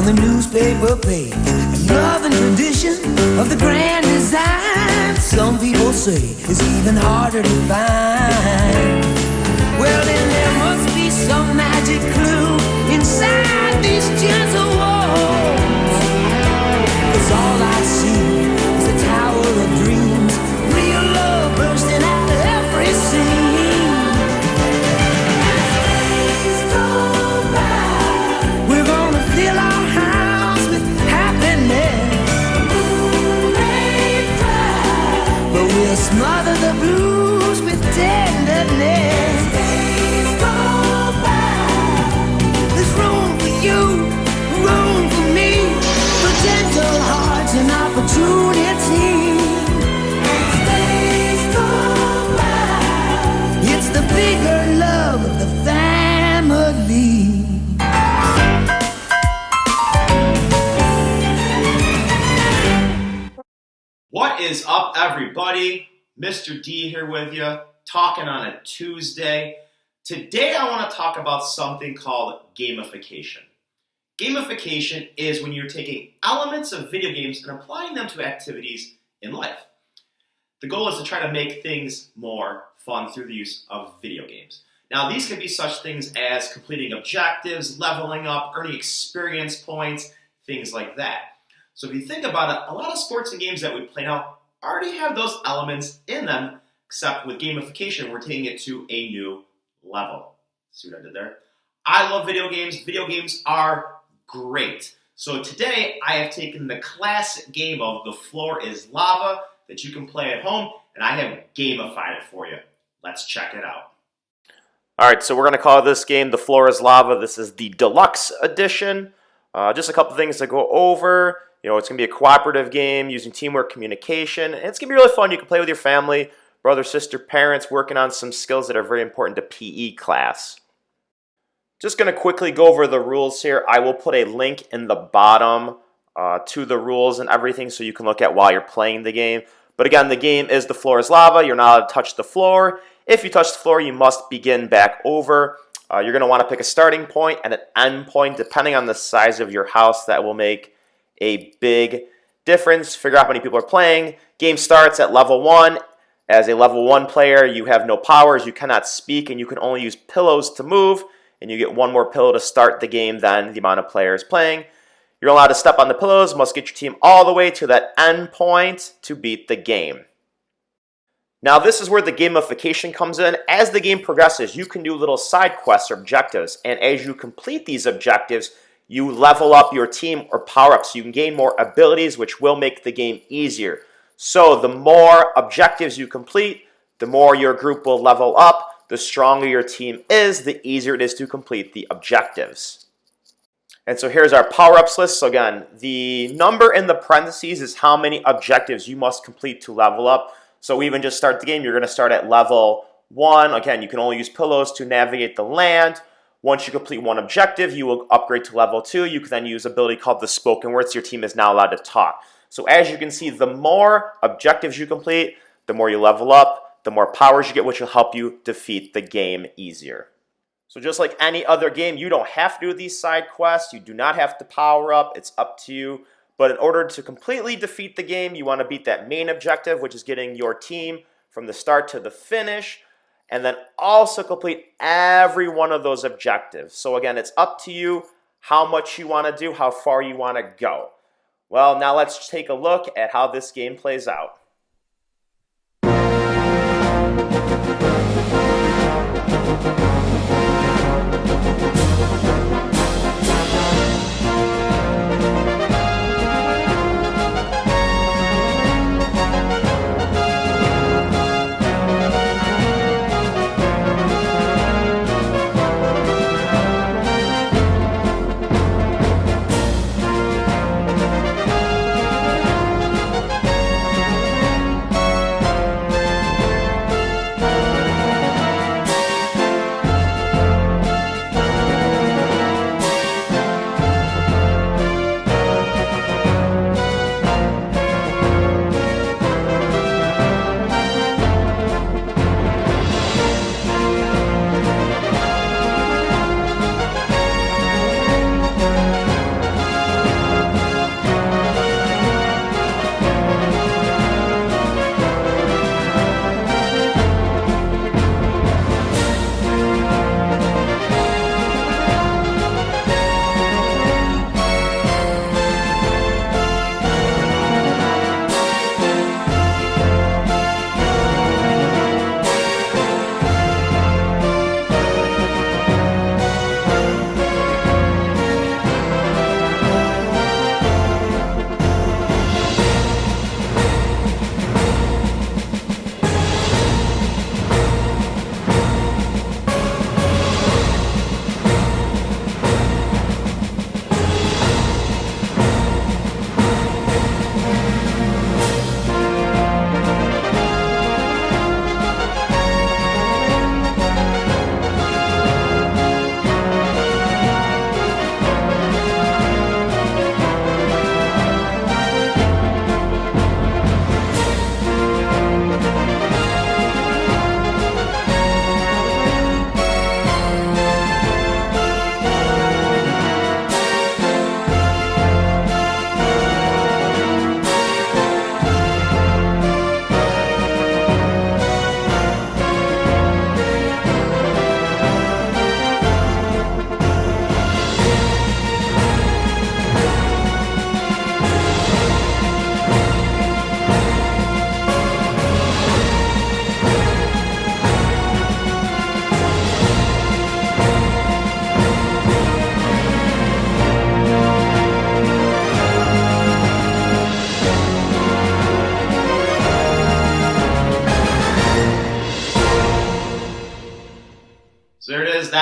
on the newspaper page. Love and tradition of the grand design, some people say is even harder to find. Well, then there must be some magic clue inside these gentle walls, 'cause all I see is a tower of dreams, real love bursting out of every scene. As days go by, we're gonna fill our house with happiness. Moon may cry, but we'll smother the blues with tenderness. Days go by, there's room for you, room for me, for gentle hearts and opportunity. As days go by, it's the bigger love of the family. What is up, everybody? Mr. D here with you, talking on a Tuesday. Today I want to talk about something called gamification. Gamification is when you're taking elements of video games and applying them to activities in life. The goal is to try to make things more fun through the use of video games. Now, these could be such things as completing objectives, leveling up, earning experience points, things like that. So if you think about it, a lot of sports and games that we play now already have those elements in them, except with gamification, we're taking it to a new level. See what I did there? I love video games. Video games are great. So today, I have taken the classic game of The Floor is Lava that you can play at home, and I have gamified it for you. Let's check it out. All right, so we're going to call this game The Floor is Lava. This is the deluxe edition. Just a couple things to go over. You know, it's going to be a cooperative game using teamwork, communication, and it's going to be really fun. You can play with your family, brother, sister, parents, working on some skills that are very important to PE class. Just going to quickly go over the rules here. I will put a link in the bottom to the rules and everything so you can look at while you're playing the game. But again, the game is The Floor is Lava. You're not allowed to touch the floor. If you touch the floor, you must begin back over. You're going to want to pick a starting point and an end point, depending on the size of your house. That will make a big difference. Figure out how many people are playing. Game starts at level 1. As a level 1 player, you have no powers, you cannot speak, and you can only use pillows to move, and you get one more pillow to start the game than the amount of players playing. You're allowed to step on the pillows, must get your team all the way to that end point to beat the game. Now this is where the gamification comes in. As the game progresses, you can do little side quests or objectives, and as you complete these objectives, you level up your team or power-ups. You can gain more abilities, which will make the game easier. So the more objectives you complete, the more your group will level up. The stronger your team is, the easier it is to complete the objectives. And so here's our power-ups list. So again, the number in the parentheses is how many objectives you must complete to level up. So even just start the game, you're going to start at level 1. Again, you can only use pillows to navigate the land. Once you complete one objective, you will upgrade to level 2. You can then use an ability called the spoken word, so your team is now allowed to talk. So as you can see, the more objectives you complete, the more you level up, the more powers you get, which will help you defeat the game easier. So just like any other game, you don't have to do these side quests. You do not have to power up. It's up to you. But in order to completely defeat the game, you want to beat that main objective, which is getting your team from the start to the finish, and then also complete every one of those objectives. So again, it's up to you how much you want to do, how far you want to go. Well, now let's take a look at how this game plays out.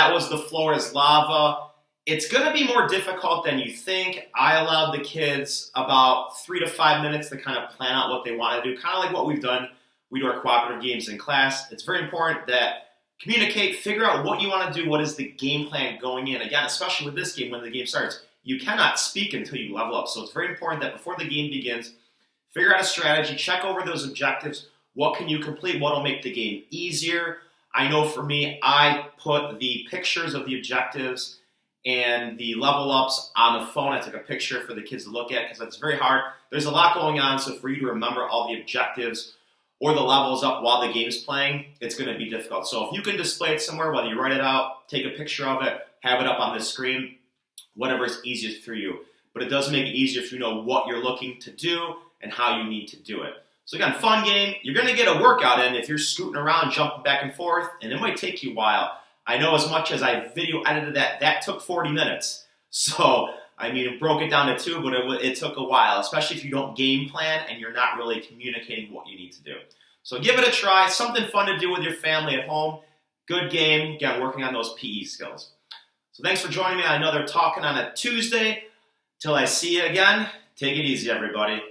that was The Floor is Lava. It's going to be more difficult than you think. I allowed the kids about 3 to 5 minutes to kind of plan out what they want to do, kind of like what we've done. We do our cooperative games in class. It's very important that communicate, figure out what you want to do, what is the game plan going in. Again, especially with this game, when the game starts, you cannot speak until you level up. So it's very important that before the game begins, figure out a strategy, check over those objectives. What can you complete? What will make the game easier? I know for me, I put the pictures of the objectives and the level ups on the phone. I took a picture for the kids to look at because that's very hard. There's a lot going on, so for you to remember all the objectives or the levels up while the game's playing, it's going to be difficult. So if you can display it somewhere, whether you write it out, take a picture of it, have it up on the screen, whatever is easiest for you. But it does make it easier if you know what you're looking to do and how you need to do it. So again, fun game. You're going to get a workout in if you're scooting around, jumping back and forth, and it might take you a while. I know as much as I video edited that took 40 minutes. So, I mean, it broke it down to 2, but it took a while, especially if you don't game plan and you're not really communicating what you need to do. So give it a try. Something fun to do with your family at home. Good game. Again, working on those PE skills. So thanks for joining me on another Talking on a Tuesday. Till I see you again, take it easy, everybody.